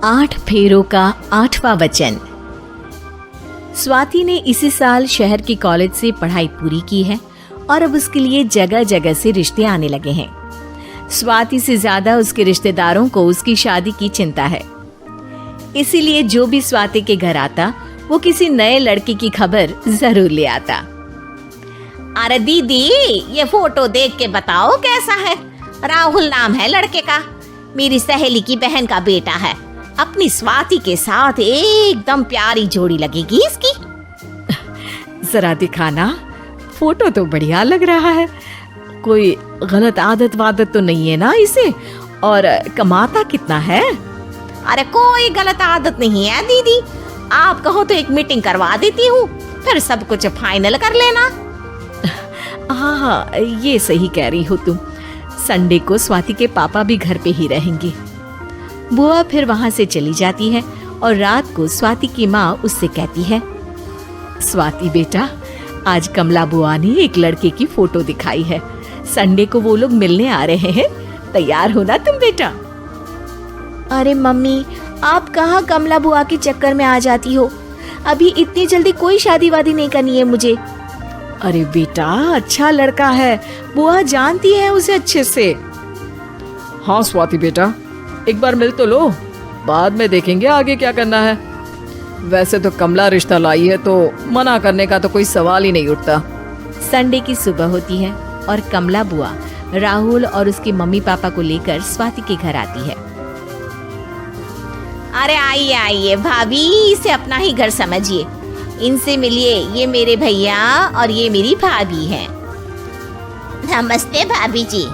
8 फेरों का 8वां वचन। स्वाति ने इसी साल शहर के कॉलेज से पढ़ाई पूरी की है और अब उसके लिए जगह जगह से रिश्ते आने लगे हैं। स्वाति से ज्यादा उसके रिश्तेदारों को उसकी शादी की चिंता है, इसीलिए जो भी स्वाति के घर आता वो किसी नए लड़के की खबर जरूर ले आता। अरे दीदी, ये फोटो देख के बताओ कैसा है। राहुल नाम है लड़के का, मेरी सहेली की बहन का बेटा है। अपनी स्वाति के साथ एकदम प्यारी जोड़ी लगेगी इसकी। जरा दिखाना, फोटो तो बढ़िया लग रहा है। कोई गलत आदत वादत तो नहीं है ना इसे? और कमाता कितना है? अरे कोई गलत आदत नहीं है दीदी, आप कहो तो एक मीटिंग करवा देती हूँ, फिर सब कुछ फाइनल कर लेना। हाँ, ये सही कह रही हो तुम। संडे को स्वाति के पापा भी घर पे ही रहेंगे। बुआ फिर वहां से चली जाती है और रात को स्वाति की माँ उससे कहती है, स्वाति बेटा, आज कमला बुआ ने एक लड़के की फोटो दिखाई है। संडे को वो लोग मिलने आ रहे हैं, तैयार हो ना तुम बेटा? अरे मम्मी, आप कहाँ कमला बुआ के चक्कर में आ जाती हो? अभी इतनी जल्दी कोई शादी वादी नहीं करनी है मुझे। अरे बेटा, अच्छा लड़का है, बुआ जानती है उसे अच्छे से। हाँ स्वाति बेटा, एक बार मिल तो लो, बाद में देखेंगे आगे क्या करना है। वैसे तो कमला रिश्ता लाई है तो मना करने का तो कोई सवाल ही नहीं उठता। संडे की सुबह होती है और कमला बुआ राहुल और उसके मम्मी पापा को लेकर स्वाति के घर आती है। अरे आइए आइए भाभी, इसे अपना ही घर समझिए। इनसे मिलिए, ये मेरे भैया और ये मेरी भाभी हैं। नमस्ते भाभी जी,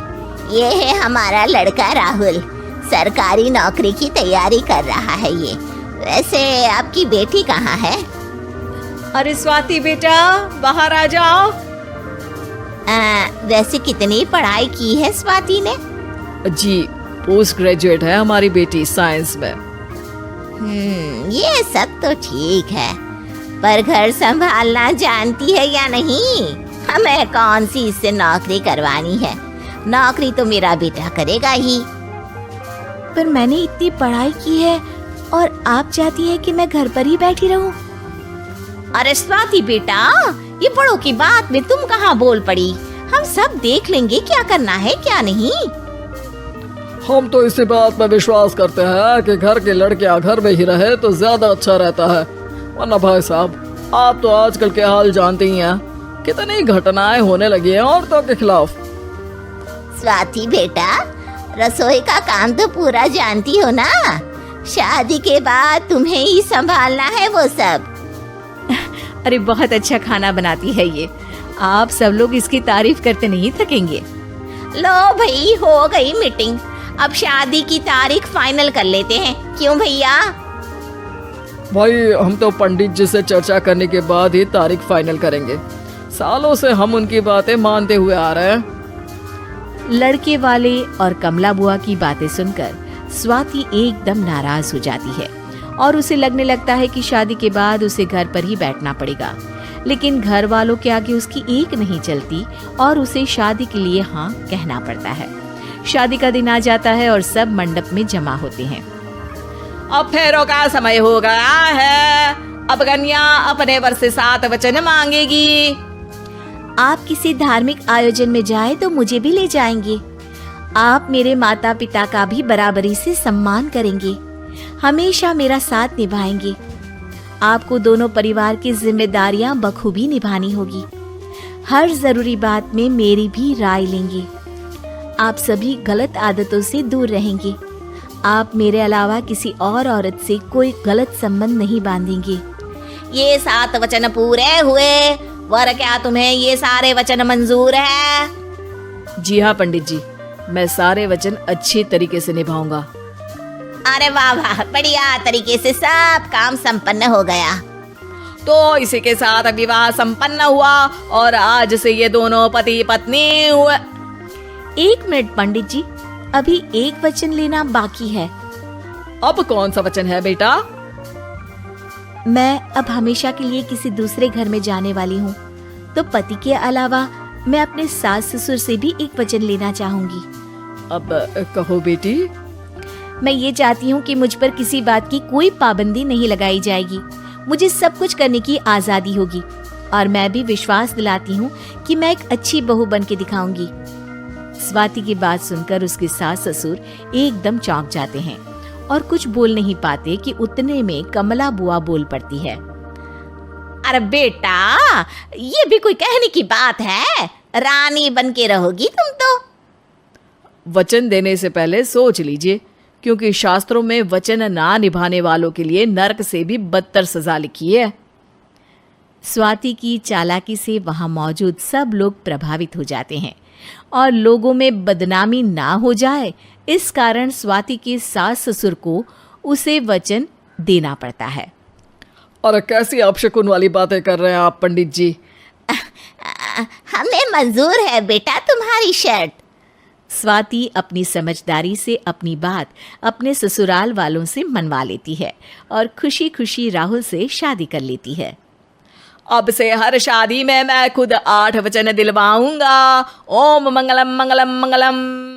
ये है हमारा लड़का राहुल, सरकारी नौकरी की तैयारी कर रहा है ये। वैसे आपकी बेटी कहाँ है? अरे स्वाति बेटा, बाहर आ जाओ। वैसे कितनी पढ़ाई की है स्वाति ने? जी, पोस्ट ग्रेजुएट है हमारी बेटी साइंस में। ये सब तो ठीक है, पर घर संभालना जानती है या नहीं? हमें कौन सी इससे नौकरी करवानी है? नौकरी तो मेरा बेटा करेगा ही। पर मैंने इतनी पढ़ाई की है और आप चाहती हैं कि मैं घर पर ही बैठी रहूं? अरे स्वाति बेटा, ये बड़ों की बात में तुम कहाँ बोल पड़ी? हम सब देख लेंगे क्या करना है क्या नहीं। हम तो इसी बात पर विश्वास करते हैं कि घर के लड़कियां घर में ही रहे तो ज्यादा अच्छा रहता है। वरना भाई साहब, आप तो आजकल के हाल जानते ही हैं, कितनी घटनाएं होने लगी हैं औरतों के खिलाफ। स्वाति बेटा, रसोई का काम तो पूरा जानती हो ना? शादी के बाद तुम्हें ही संभालना है वो सब। अरे बहुत अच्छा खाना बनाती है ये, आप सब लोग इसकी तारीफ करते नहीं थकेंगे। लो भाई, हो गई मीटिंग, अब शादी की तारीख फाइनल कर लेते हैं। क्यों भैया? भाई, हम तो पंडित जी से चर्चा करने के बाद ही तारीख फाइनल करेंगे। सालों से हम उनकी बातें मानते हुए आ रहे हैं। लड़के वाले और कमला बुआ की बातें सुनकर स्वाति एकदम नाराज हो जाती है और उसे लगने लगता है कि शादी के बाद उसे घर पर ही बैठना पड़ेगा। लेकिन घर वालों के आगे उसकी एक नहीं चलती और उसे शादी के लिए हाँ कहना पड़ता है। शादी का दिन आ जाता है और सब मंडप में जमा होते हैं। अब फेरों का समय हो गया है, अब कन्या अपने वर से 7 वचन मांगेगी। आप किसी धार्मिक आयोजन में जाए तो मुझे भी ले जाएंगे। आप मेरे माता पिता का भी बराबरी से सम्मान करेंगे, हमेशा मेरा साथ निभाएंगे। आपको दोनों परिवार की जिम्मेदारियां बखूबी निभानी होगी। हर जरूरी बात में मेरी भी राय लेंगे। आप सभी गलत आदतों से दूर रहेंगे। आप मेरे अलावा किसी और औरत से कोई गलत संबंध नहीं बांधेंगे। ये 7 वचन पूरे हुए, वर क्या तुम्हें ये सारे वचन मंजूर है? जी हाँ पंडित जी, मैं सारे वचन अच्छी तरीके से निभाऊंगा। अरे वाह वाह, बढ़िया तरीके से सब काम संपन्न हो गया। तो इसी के साथ विवाह संपन्न हुआ और आज से ये दोनों पति पत्नी हुए। 1 मिनट पंडित जी, अभी एक वचन लेना बाकी है। अब कौन सा वचन है बेटा? मैं अब हमेशा के लिए किसी दूसरे घर में जाने वाली हूँ, तो पति के अलावा मैं अपने सास ससुर से भी एक वचन लेना चाहूंगी। अब कहो बेटी। मैं ये चाहती हूँ कि मुझ पर किसी बात की कोई पाबंदी नहीं लगाई जाएगी। मुझे सब कुछ करने की आजादी होगी और मैं भी विश्वास दिलाती हूँ कि मैं एक अच्छी बहू बन के दिखाऊंगी। स्वाति की बात सुनकर उसके सास ससुर एकदम चौंक जाते हैं और कुछ बोल नहीं पाते कि उतने में कमला बुआ बोल पड़ती है। अरे बेटा, ये भी कोई कहने की बात है? रानी बन के रहोगी तुम तो। वचन देने से पहले सोच लीजिए, क्योंकि शास्त्रों में वचन ना निभाने वालों के लिए नरक से भी बदतर सजा लिखी है। स्वाति की चालाकी से वहां मौजूद सब लोग प्रभावित हो जाते हैं और लोगों में बदनामी ना हो जाए, इस कारण स्वाति के सास ससुर को उसे वचन देना पड़ता है। और कैसी अपशकुन वाली बातें कर रहे हैं आप पंडित जी? हमें मंजूर है बेटा तुम्हारी शर्त। स्वाति अपनी समझदारी से अपनी बात अपने ससुराल वालों से मनवा लेती है और खुशी खुशी राहुल से शादी कर लेती है। अब से हर शादी में मैं खुद 8 वचन दिलवाऊंगा। ओम मंगलम मंगलम मंगलम।